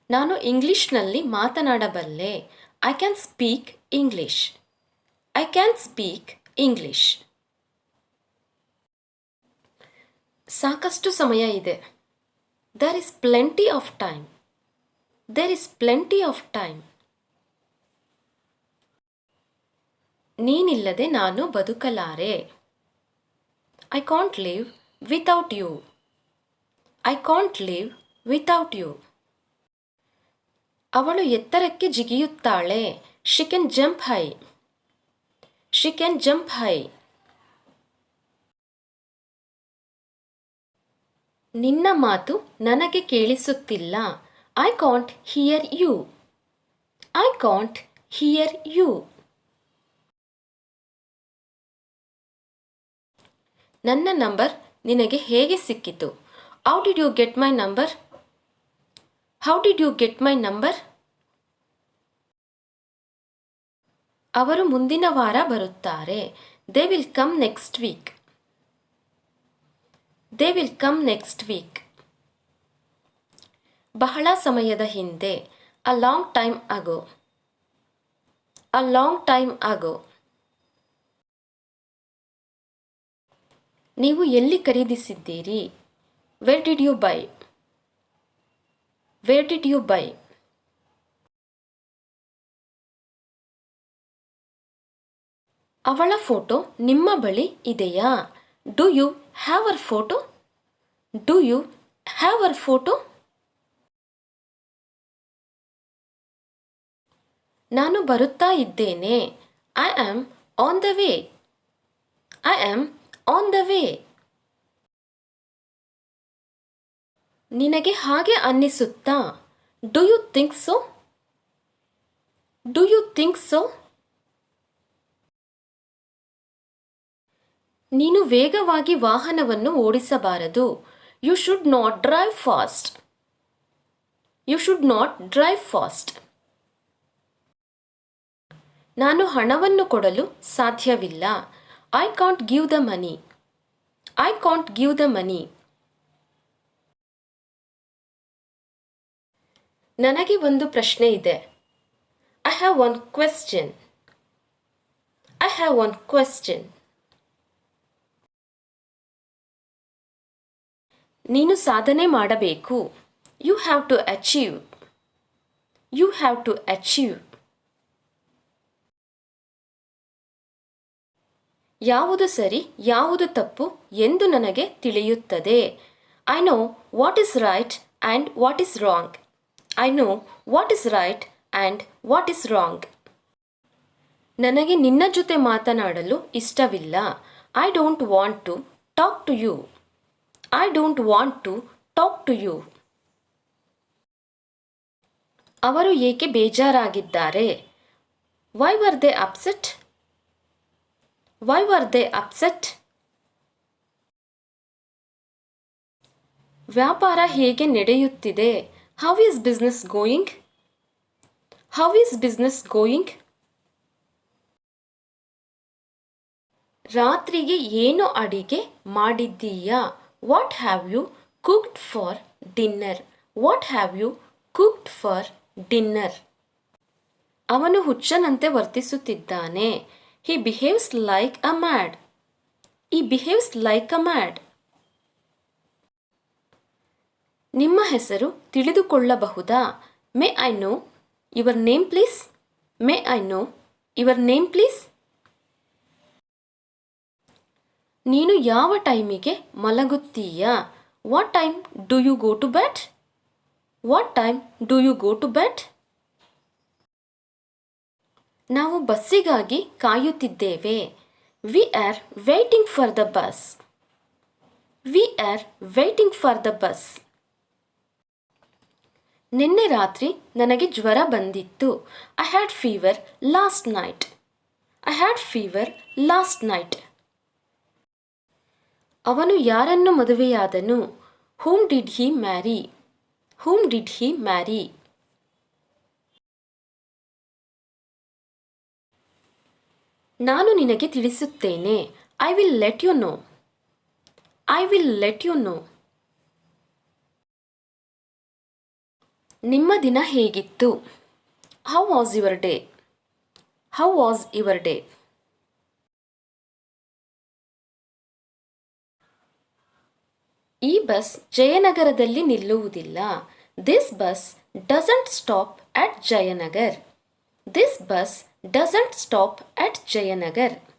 ನಾನು ಇಂಗ್ಲಿಷ್ನಲ್ಲಿ ಮಾತನಾಡಬಲ್ಲೆ. I can speak English. I can speak English. ಸಾಕಷ್ಟು ಸಮಯ ಇದೆ. There is plenty of time. There is plenty of time. ನೀನಿಲ್ಲದೆ ನಾನು ಬದುಕಲಾರೆ. I can't live without you. I can't live without you. ಅವಳು ಎತ್ತರಕ್ಕೆ ಜಿಗಿಯುತ್ತಾಳೆ. She can jump high. She can jump high. ನಿನ್ನ ಮಾತು ನನಗೆ ಕೇಳಿಸುತ್ತಿಲ್ಲ. I can't hear you. I can't hear you. ನನ್ನ ನಂಬರ್ ನಿನಗೆ ಹೇಗೆ ಸಿಕ್ಕಿತು? How did you get my number? How did you get my number? ಅವರು ಮುಂದಿನ ವಾರ ಬರುತ್ತಾರೆ. They will come next week. They will come next week. ಬಹಳ ಸಮಯದ ಹಿಂದೆ. A long time ago. A long time ago. ನೀವು ಎಲ್ಲಿ ಖರೀದಿಸಿದ್ದೀರಿ? Where did you buy? Where did you buy? ಅವಳ ಫೋಟೋ ನಿಮ್ಮ ಬಳಿ ಇದೆಯಾ? Do you have her photo? Do you have her photo? ನಾನು ಬರುತ್ತಾ ಇದ್ದೇನೆ. I am on the way. I am on the way. ನಿನಗೆ ಹಾಗೆ ಅನ್ನಿಸುತ್ತಾ? Do you think so? Do you think so? ನೀನು ವೇಗವಾಗಿ ವಾಹನವನ್ನು ಓಡಿಸಬಾರದು. You should not drive fast. You should not drive fast. ನಾನು ಹಣವನ್ನು ಕೊಡಲು ಸಾಧ್ಯವಿಲ್ಲ. I can't give the money. I can't give the money. ನನಗೆ ಒಂದು ಪ್ರಶ್ನೆ ಇದೆ. I have one question. I have one question. ನೀನು ಸಾಧನೆ ಮಾಡಬೇಕು. You have to achieve. You have to achieve. ಯಾವುದು ಸರಿ ಯಾವುದು ತಪ್ಪು ಎಂದು ನನಗೆ ತಿಳಿಯುತ್ತದೆ. I know what is right and what is wrong. I know what is right and what is wrong. ನನಗೆ ನಿನ್ನ ಜೊತೆ ಮಾತನಾಡಲು ಇಷ್ಟವಿಲ್ಲ. I don't want to talk to you. I don't want to talk to you. ಅವರು ಏಕೆ ಬೇಜಾರಾಗಿದ್ದಾರೆ? Why were they upset? Why were they upset? ವ್ಯಾಪಾರ ಹೇಗೆ ನಡೆಯುತ್ತಿದೆ? How is business going? How is business going? ರಾತ್ರಿಗೆ ಏನು ಅಡಿಗೆ ಮಾಡಿದ್ದೀಯಾ? What have you cooked for dinner? What have you cooked for dinner? ಅವನು ಹುಚ್ಚನಂತೆ ವರ್ತಿಸುತ್ತಿದ್ದಾನೆ. He behaves like a mad. He behaves like a mad. ನಿಮ್ಮ ಹೆಸರು ತಿಳಿದುಕೊಳ್ಳಬಹುದಾ? May I know your name please? May I know your name please? ನೀನು ಯಾವ ಟೈಮಿಗೆ ಮಲಗುತ್ತೀಯಾ? What time do you go to bed? What time do you go to bed? ನಾವು ಬಸ್ಸಿಗಾಗಿ ಕಾಯುತ್ತಿದ್ದೇವೆ. We are waiting for the bus. We are waiting for the bus. ನಿನ್ನೆ ರಾತ್ರಿ ನನಗೆ ಜ್ವರ ಬಂದಿತ್ತು. I had fever last night. I had fever last night. ಅವನು ಯಾರನ್ನು ಮದುವೆಯಾದನು? Whom did he marry? Whom did he marry? ನಾನು ನಿನಗೆ ತಿಳಿಸುತ್ತೇನೆ. I will let you know. I will let you know. ನಿಮ್ಮ ದಿನ ಹೇಗಿತ್ತು? How was your day? How was your day? ಈ ಬಸ್ ಜಯನಗರದಲ್ಲಿ ನಿಲ್ಲುವುದಿಲ್ಲ. This bus doesn't stop at Jayanagar. This bus doesn't stop at Jayanagar.